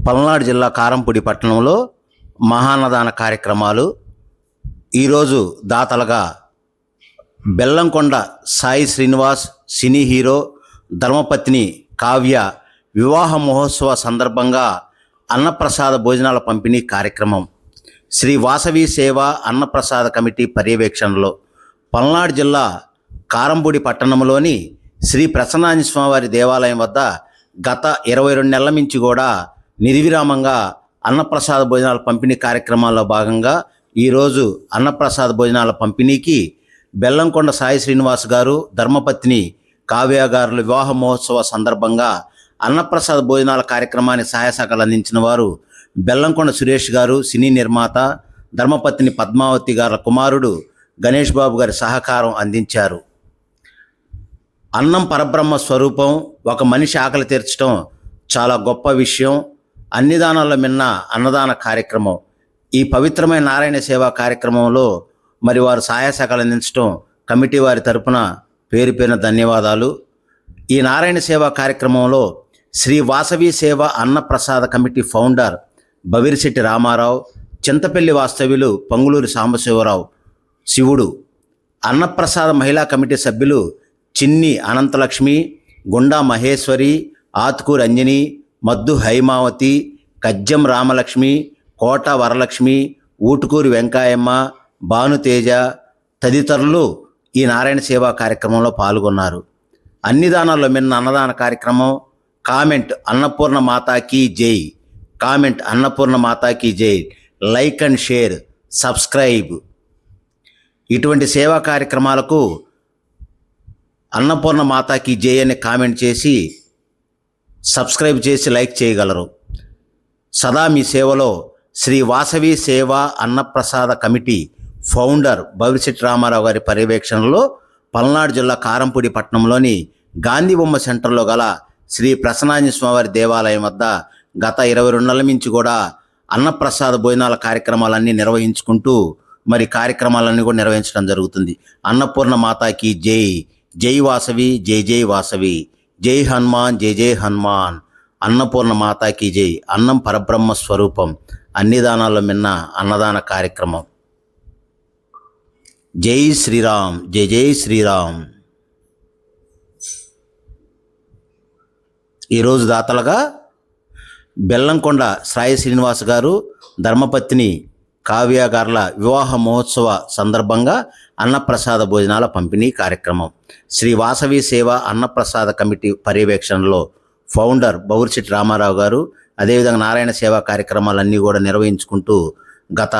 పల్నాడు జిల్లా కారంపూడి పట్టణంలో మహాన్నదాన కార్యక్రమాలు. ఈరోజు దాతలుగా బెల్లంకొండ సాయి శ్రీనివాస్, సినీ హీరో, ధర్మపత్ని కావ్య వివాహ మహోత్సవ సందర్భంగా అన్నప్రసాద భోజనాల పంపిణీ కార్యక్రమం శ్రీ వాసవి సేవ అన్నప్రసాద కమిటీ పర్యవేక్షణలో పల్నాడు జిల్లా కారంపూడి పట్టణంలోని శ్రీ ప్రసన్నాంజనేయ స్వామివారి దేవాలయం వద్ద గత 22 నెలల నుంచి కూడా నిర్విరామంగా అన్నప్రసాద భోజనాల పంపిణీ కార్యక్రమాల్లో భాగంగా ఈరోజు అన్నప్రసాద భోజనాల పంపిణీకి బెల్లంకొండ సాయి శ్రీనివాస్ గారు, ధర్మపత్ని కావ్య గారుల వివాహ మహోత్సవ సందర్భంగా అన్నప్రసాద భోజనాల కార్యక్రమానికి సహాయ సహకారాలు అందించిన వారు బెల్లంకొండ సురేష్ గారు, సినీ నిర్మాత, ధర్మపత్ని పద్మావతి గారి కుమారుడు గణేష్ బాబు గారి సహకారం అందించారు. అన్నం పరబ్రహ్మ స్వరూపం. ఒక మనిషి ఆకలి తీర్చడం చాలా గొప్ప విషయం. అన్ని దానాల్లో మిన్న అన్నదాన కార్యక్రమం. ఈ పవిత్రమైన నారాయణ సేవా కార్యక్రమంలో మరి వారు సహాయ సహకారాలు అందించడం కమిటీ వారి తరపున పేరు పేరున ధన్యవాదాలు. ఈ నారాయణ సేవా కార్యక్రమంలో శ్రీ వాసవి సేవ అన్నప్రసాద కమిటీ ఫౌండర్ బవిరిశెట్టి రామారావు, చింతపల్లి వాస్తవ్యులు పంగులూరి సాంబశివరావు శివుడు, అన్నప్రసాద మహిళా కమిటీ సభ్యులు చిన్ని అనంతలక్ష్మి, గుండా మహేశ్వరి, ఆత్కూరు అంజని, మద్దు హైమావతి, కజ్జం రామలక్ష్మి, కోట వరలక్ష్మి, ఊటుకూరి వెంకాయమ్మ, భానుతేజ తదితరులు ఈ నారాయణ సేవా కార్యక్రమంలో పాల్గొన్నారు. అన్ని దానాల్లో మిన్న అన్నదాన కార్యక్రమం. కామెంట్ అన్నపూర్ణ మాతాకి జై. కామెంట్ అన్నపూర్ణ మాతాకి జై. Like and share, subscribe. ఇటువంటి సేవా కార్యక్రమాలకు అన్నపూర్ణ మాతాకి జై అని కామెంట్ చేసి సబ్స్క్రైబ్ చేసి లైక్ చేయగలరు. సదా మీ సేవలో శ్రీ వాసవి సేవ అన్నప్రసాద కమిటీ ఫౌండర్ బవిరిశెట్టి రామారావు గారి పర్యవేక్షణలో పల్నాడు జిల్లా కారంపూడి పట్టణంలోని గాంధీ బొమ్మ సెంటర్లో గల శ్రీ ప్రసన్నాంజనేయ స్వామివారి దేవాలయం వద్ద గత 22 నెలల నుంచి కూడా అన్నప్రసాద భోజనాల కార్యక్రమాలన్నీ నిర్వహించుకుంటూ మరి కార్యక్రమాలన్నీ కూడా నిర్వహించడం జరుగుతుంది. అన్నపూర్ణ మాతాకి జై. జై వాసవి, జై జై వాసవి, జై హనుమాన్, జై జై హనుమాన్. అన్నపూర్ణ మాతాకి జై. అన్నం పరబ్రహ్మ స్వరూపం. అన్ని దానాల్లో మిన్న అన్నదాన కార్యక్రమం. జై శ్రీరామ్, జై జై శ్రీరామ్. ఈరోజు దాతలుగా బెల్లంకొండ సాయి శ్రీనివాస్ గారు, ధర్మపత్ని కావ్య గార్ల వివాహ మహోత్సవ సందర్భంగా అన్నప్రసాద భోజనాల పంపిణీ కార్యక్రమం శ్రీ వాసవి సేవ అన్నప్రసాద కమిటీ పర్యవేక్షణలో ఫౌండర్ బవిరిశెట్టి రామారావు గారు, అదేవిధంగా నారాయణ సేవా కార్యక్రమాలన్నీ కూడా నిర్వహించుకుంటూ గత